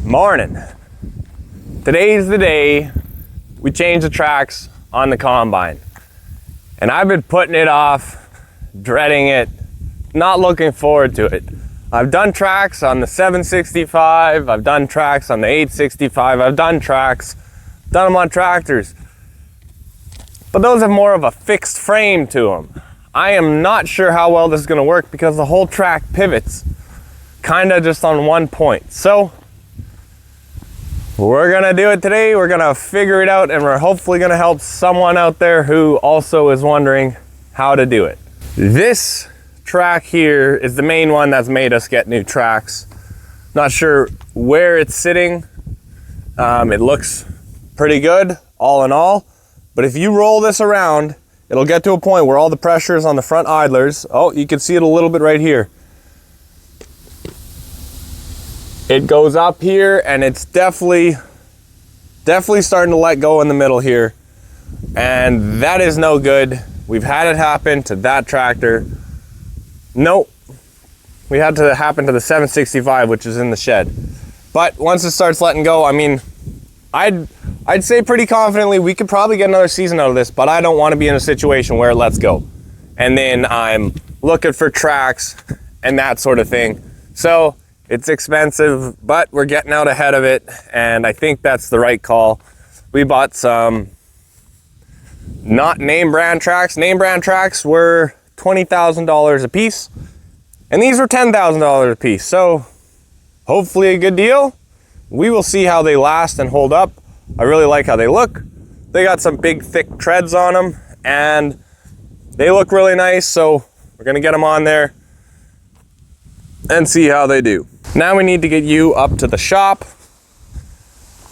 Morning. Today's the day we change the tracks on the combine. And I've been putting it off, dreading it, not looking forward to it. I've done tracks on the 765, I've done tracks on the 865, I've done them on tractors. But those have more of a fixed frame to them. I am not sure how well this is gonna work because the whole track pivots kinda just on one point. So we're gonna do it today, we're gonna figure it out, and we're hopefully gonna help someone out there who also is wondering how to do it. This track here is the main one that's made us get new tracks. Not sure where it's sitting. It looks pretty good, all in all. But if you roll this around, it'll get to a point where all the pressure is on the front idlers. Oh, you can see it a little bit right here. It goes up here and it's definitely starting to let go in the middle here. And that is no good. We've had it happen to that tractor. Nope. We had to happen to the 765, which is in the shed. But once it starts letting go, I mean, I'd say pretty confidently we could probably get another season out of this, but I don't want to be in a situation where it lets go. And then I'm looking for tracks and that sort of thing. So it's expensive, but we're getting out ahead of it, and I think that's the right call. We bought some not name brand tracks. Name brand tracks were $20,000 a piece, and these were $10,000 a piece. So hopefully a good deal. We will see how they last and hold up. I really like how they look. They got some big thick treads on them, and they look really nice. So we're gonna get them on there and see how they do. Now we need to get you up to the shop.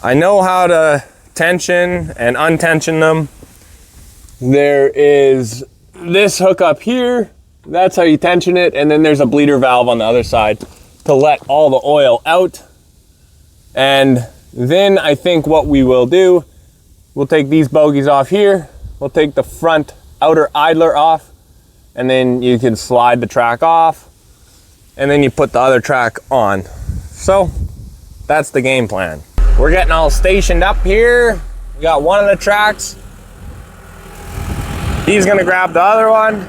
I know how to tension and untension them. There is this hook up here. That's how you tension it. And then there's a bleeder valve on the other side to let all the oil out. And then I think what we will do, we'll take these bogies off here. We'll take the front outer idler off, and then you can slide the track off, and then you put the other track on. So that's the game plan. We're getting all stationed up here. We got one of the tracks. He's gonna grab the other one.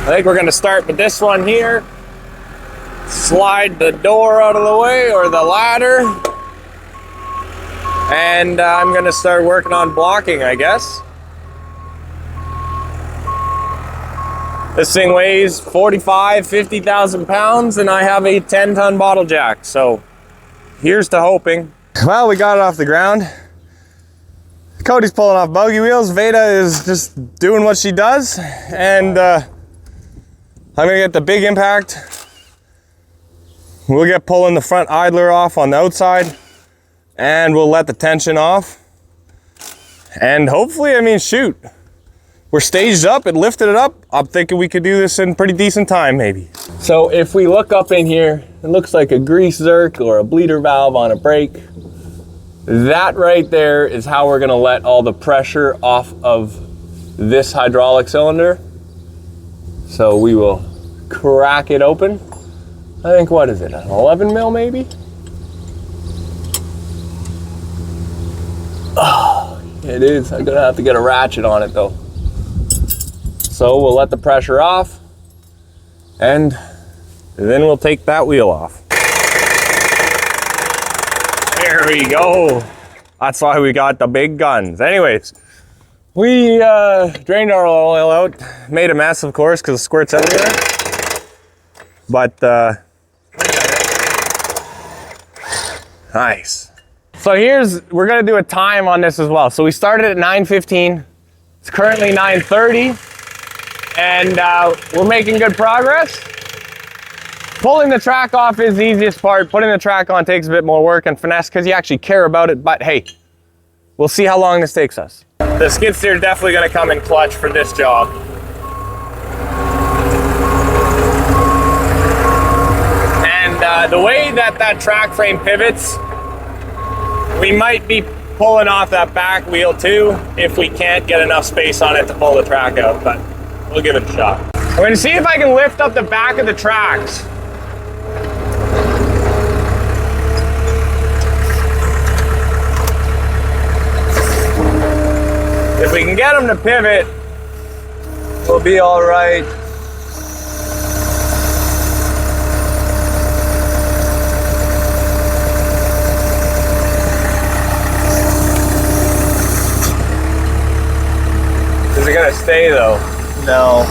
I think we're gonna start with this one here. Slide the door out of the way, or the ladder. And I'm gonna start working on blocking, I guess. This thing weighs 50,000 pounds, and I have a 10-ton bottle jack, so here's to hoping. Well, we got it off the ground. Cody's pulling off bogey wheels. Veda is just doing what she does, and I'm gonna get the big impact. We'll get pulling the front idler off on the outside, and we'll let the tension off. And hopefully, I mean, shoot. We're staged up, it lifted it up. I'm thinking we could do this in pretty decent time, maybe. So if we look up in here, it looks like a grease zerk or a bleeder valve on a brake. That right there is how we're gonna let all the pressure off of this hydraulic cylinder. So we will crack it open. I think, what is it, an 11 mil maybe? Oh, it is. I'm gonna have to get a ratchet on it though. So we'll let the pressure off, and then we'll take that wheel off. There we go. That's why we got the big guns. Anyways, we drained our oil out, made a mess, of course, because it squirts everywhere. But nice. So we're gonna do a time on this as well. So we started at 9:15. It's currently 9:30. And we're making good progress. Pulling the track off is the easiest part. Putting the track on takes a bit more work and finesse because you actually care about it, but hey, we'll see how long this takes us. The skid steer is definitely gonna come in clutch for this job. And the way that track frame pivots, we might be pulling off that back wheel too if we can't get enough space on it to pull the track out, but we'll give it a shot. I'm gonna see if I can lift up the back of the tracks can get them to pivot, we'll be all right. Is it gonna stay though? No.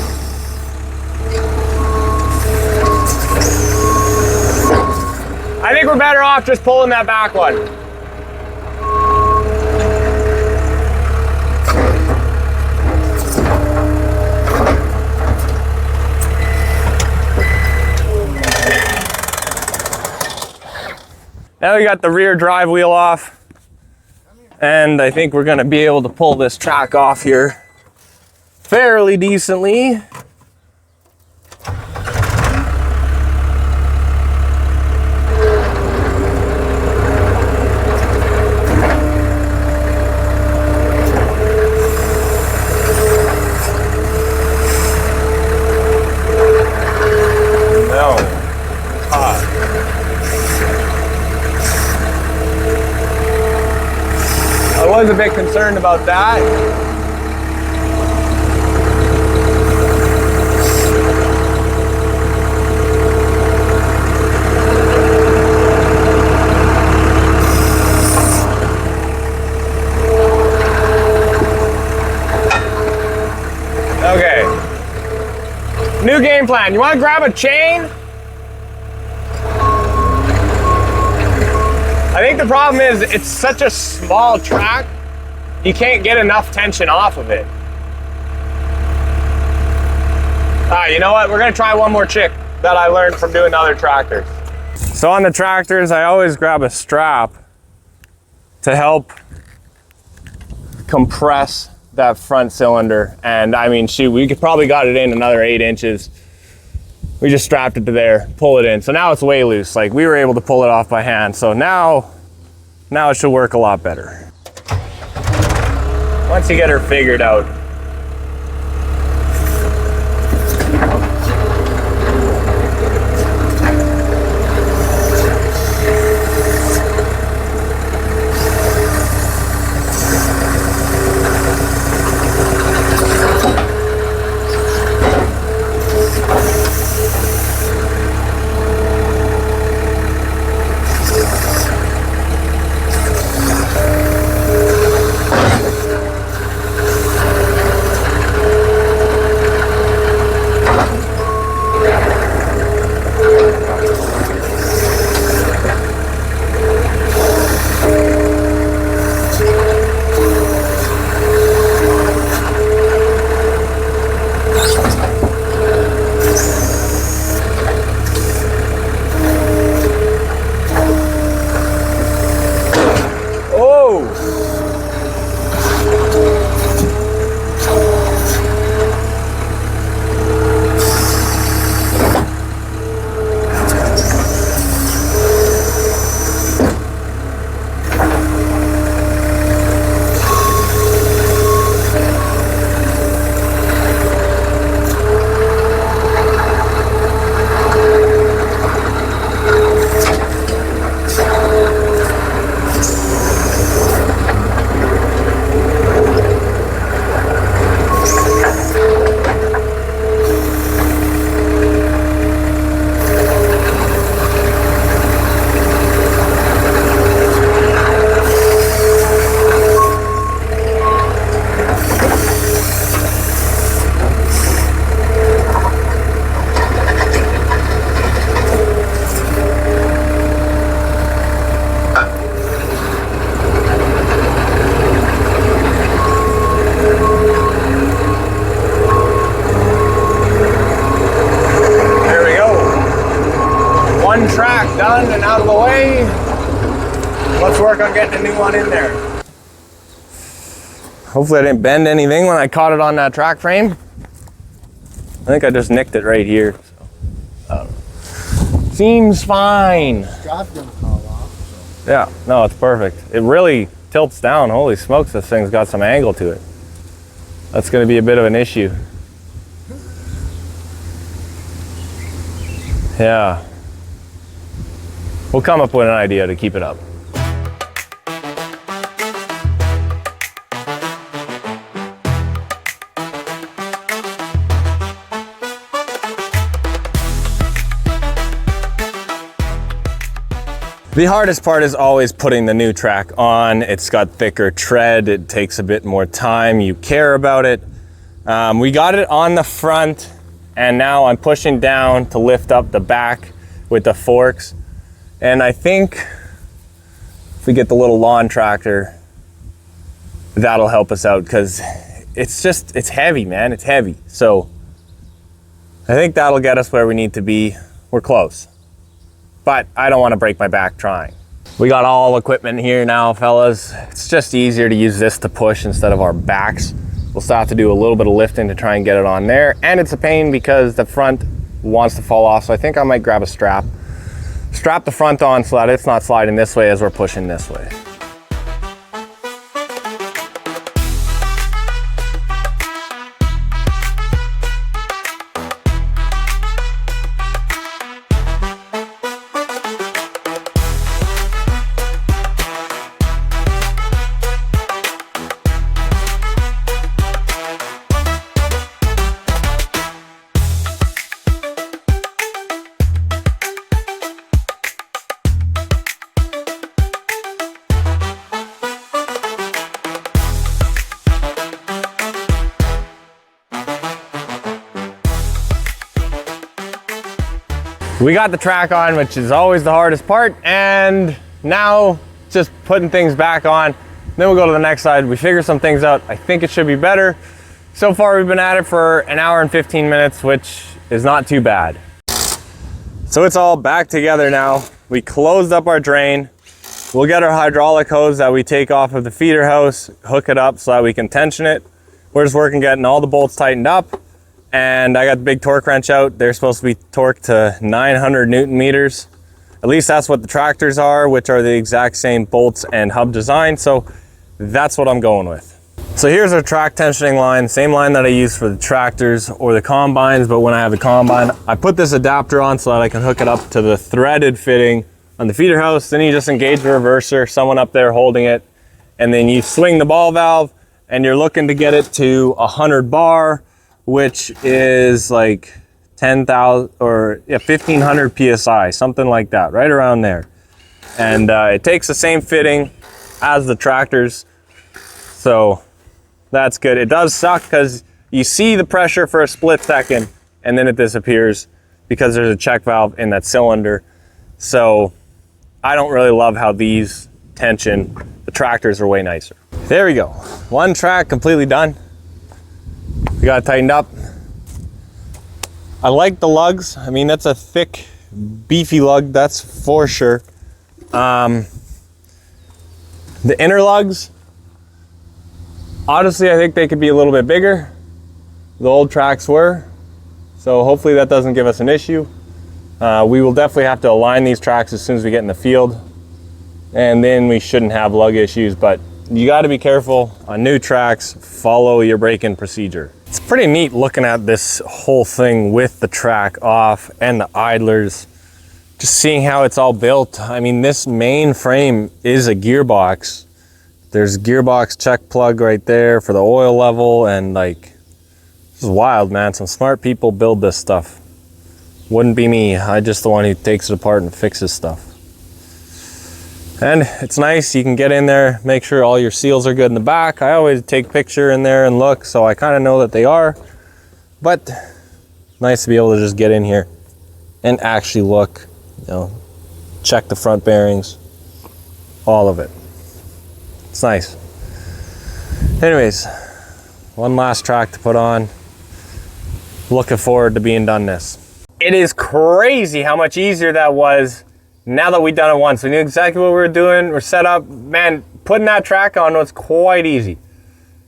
I think we're better off just pulling that back one. Now we got the rear drive wheel off, and I think we're gonna be able to pull this track off here fairly decently. I was a bit concerned about that. Okay. New game plan. You want to grab a chain? I think the problem is it's such a small track, you can't get enough tension off of it. You know what? We're gonna try one more trick that I learned from doing other tractors. So on the tractors, I always grab a strap to help compress that front cylinder. And I mean, shoot, we could probably got it in another 8 inches. We just strapped it to there, pull it in. So now it's way loose. Like, we were able to pull it off by hand. So now it should work a lot better. Once you get her figured out. Done and out of the way. Let's work on getting a new one in there. Hopefully I didn't bend anything when I caught it on that track frame. I think I just nicked it right here. So, seems fine. Yeah, no, it's perfect. It really tilts down. Holy smokes, this thing's got some angle to it. That's going to be a bit of an issue. Yeah. We'll come up with an idea to keep it up. The hardest part is always putting the new track on. It's got thicker tread. It takes a bit more time. You care about it. We got it on the front, and now I'm pushing down to lift up the back with the forks. And I think if we get the little lawn tractor, that'll help us out, because it's heavy, man. It's heavy. So I think that'll get us where we need to be. We're close. But I don't want to break my back trying. We got all equipment here now, fellas. It's just easier to use this to push instead of our backs. We'll still have to do a little bit of lifting to try and get it on there. And it's a pain because the front wants to fall off. So I think I might grab a strap. Strap the front on so that it's not sliding this way as we're pushing this way. We got the track on, which is always the hardest part, and now just putting things back on. Then we'll go to the next side. We figure some things out. I think it should be better. So far we've been at it for an hour and 15 minutes, which is not too bad. So it's all back together now. We closed up our drain. We'll get our hydraulic hose that we take off of the feeder house, hook it up so that we can tension it. We're just working getting all the bolts tightened up. And I got the big torque wrench out. They're supposed to be torqued to 900 Newton meters. At least that's what the tractors are, which are the exact same bolts and hub design. So that's what I'm going with. So here's our track tensioning line, same line that I use for the tractors or the combines, but when I have the combine, I put this adapter on so that I can hook it up to the threaded fitting on the feeder house. Then you just engage the reverser, someone up there holding it, and then you swing the ball valve, and you're looking to get it to 100 bar, which is like 10,000 or 1,500 PSI, something like that, right around there. And it takes the same fitting as the tractors, so that's good. It does suck because you see the pressure for a split second and then it disappears because there's a check valve in that cylinder. So I don't really love how these tension. The tractors are way nicer. There we go. One track completely done. We got it tightened up. I like the lugs. I mean, that's a thick, beefy lug, that's for sure. The inner lugs, honestly, I think they could be a little bit bigger. The old tracks were, so hopefully that doesn't give us an issue. We will definitely have to align these tracks as soon as we get in the field, and then we shouldn't have lug issues, but you got to be careful on new tracks. Follow your braking procedure. It's pretty neat looking at this whole thing with the track off and the idlers, just seeing how it's all built. I mean, this main frame is a gearbox. There's a gearbox check plug right there for the oil level, and like, this is wild, man. Some smart people build this stuff. Wouldn't be me. I'm just the one who takes it apart and fixes stuff. And it's nice, you can get in there, make sure all your seals are good in the back. I always take a picture in there and look, so I kind of know that they are. But nice to be able to just get in here and actually look, you know, check the front bearings, all of it. It's nice. Anyways, one last track to put on. Looking forward to being done this. It is crazy how much easier that was now that we've done it once. We knew exactly what we were doing. We're set up. Man, putting that track on was quite easy.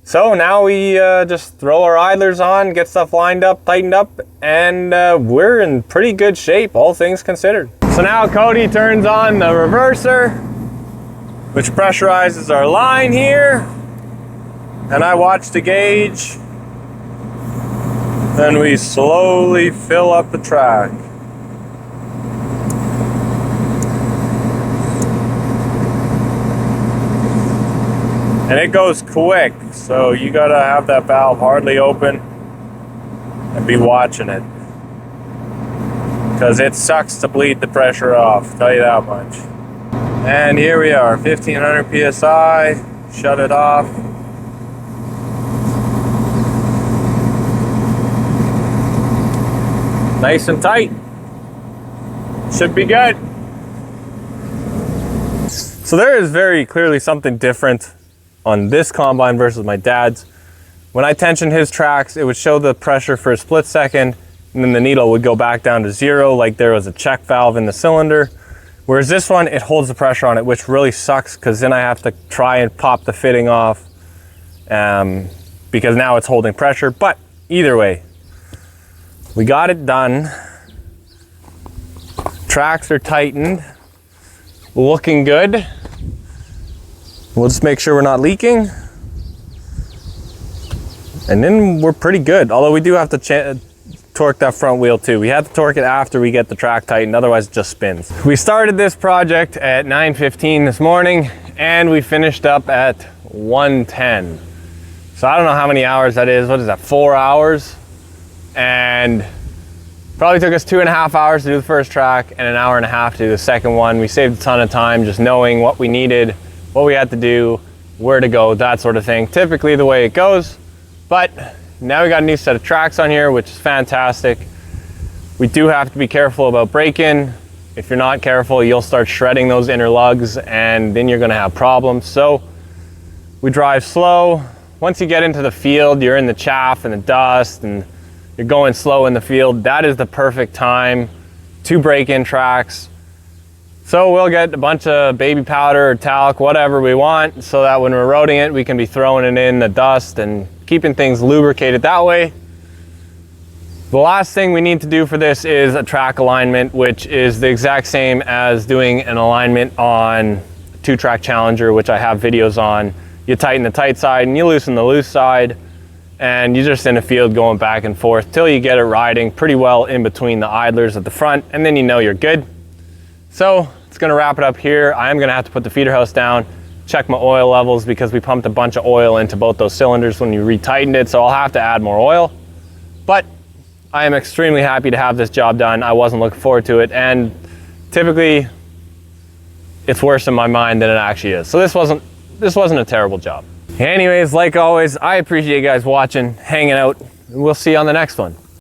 So now we just throw our idlers on, get stuff lined up, tightened up, and we're in pretty good shape, all things considered. So now Cody turns on the reverser, which pressurizes our line here. And I watch the gauge. Then we slowly fill up the track. And it goes quick, so you gotta have that valve hardly open and be watching it, because it sucks to bleed the pressure off, tell you that much. And here we are, 1500 PSI, shut it off. Nice and tight. Should be good. So there is very clearly something different on this combine versus my dad's. When I tensioned his tracks, it would show the pressure for a split second, and then the needle would go back down to 0 like there was a check valve in the cylinder. Whereas this one, it holds the pressure on it, which really sucks because then I have to try and pop the fitting off because now it's holding pressure. But either way, we got it done. Tracks are tightened, looking good. We'll just make sure we're not leaking. And then we're pretty good. Although we do have to torque that front wheel too. We have to torque it after we get the track tightened, otherwise it just spins. We started this project at 9:15 this morning and we finished up at 1:10. So I don't know how many hours that is. What is that, 4 hours? And probably took us 2.5 hours to do the first track and an hour and a half to do the second one. We saved a ton of time just knowing what we needed, what we had to do, where to go, that sort of thing. Typically the way it goes, but now we got a new set of tracks on here, which is fantastic. We do have to be careful about braking. If you're not careful, you'll start shredding those inner lugs and then you're gonna have problems. So we drive slow. Once you get into the field, you're in the chaff and the dust and you're going slow in the field. That is the perfect time to brake in tracks. So we'll get a bunch of baby powder or talc, whatever we want, so that when we're roading it, we can be throwing it in the dust and keeping things lubricated that way. The last thing we need to do for this is a track alignment, which is the exact same as doing an alignment on a 2-track Challenger, which I have videos on. You tighten the tight side and you loosen the loose side, and you're just in the field going back and forth till you get it riding pretty well in between the idlers at the front, and then you know you're good. So it's gonna wrap it up here. I am gonna have to put the feeder house down, check my oil levels because we pumped a bunch of oil into both those cylinders when we retightened it, so I'll have to add more oil. But I am extremely happy to have this job done. I wasn't looking forward to it, and typically it's worse in my mind than it actually is. So this wasn't a terrible job. Anyways, like always, I appreciate you guys watching, hanging out, and we'll see you on the next one.